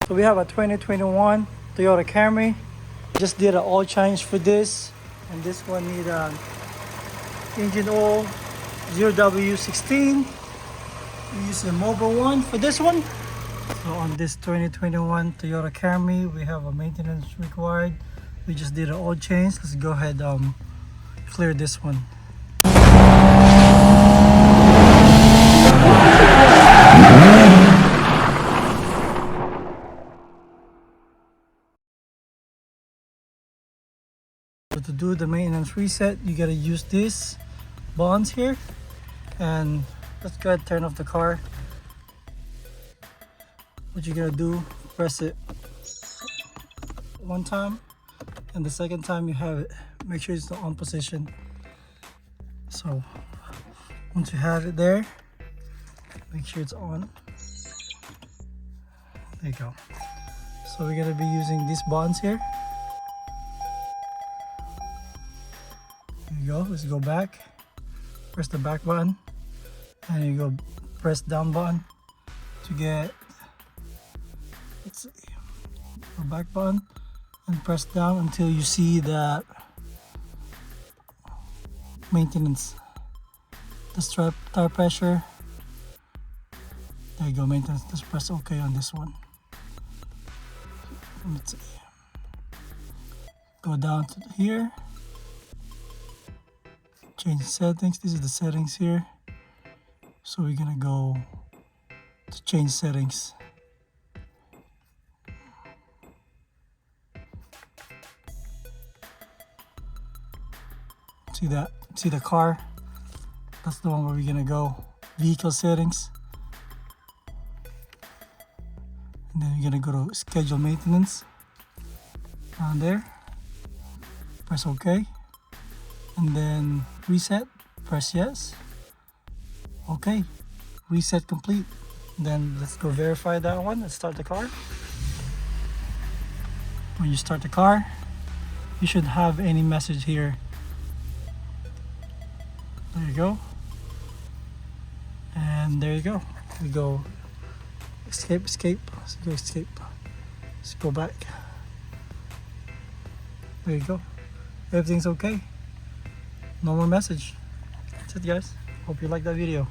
So we have a 2021 Toyota Camry. Just did an oil change for this, and this one need engine oil 0W16. We use a mobile one for this one. So on this 2021 Toyota Camry, we have a maintenance required. We just did an oil change. Let's go ahead clear this one. So to do the maintenance reset, you gotta use these buttons here, and let's go ahead and turn off the car. What you're gonna do, press it one time, and the second time you have it, make sure it's the on position. So once you have it there, make sure it's on. There you go. So we're gonna be using these buttons here. There you go. Let's go back. Press the back button, and you go press down button to get. Let's see. Go back button and press down until you see that maintenance. The strap tire pressure. There you go, maintenance. Just press OK on this one. Let's see. Go down to here. Change settings. This is the settings here. So we're gonna go to change settings. See that? See the car? That's the one where we're gonna go. Vehicle settings. And then you're gonna go to schedule maintenance. Down there. Press OK. And then reset. Press yes. OK. Reset complete. Then let's go verify that one. Let's start the car. When you start the car, you should have any message here. There you go. And there you go. We go escape. Let's go escape. Let's go back. There you go. Everything's okay. No more message. That's it, guys. Hope you liked that video.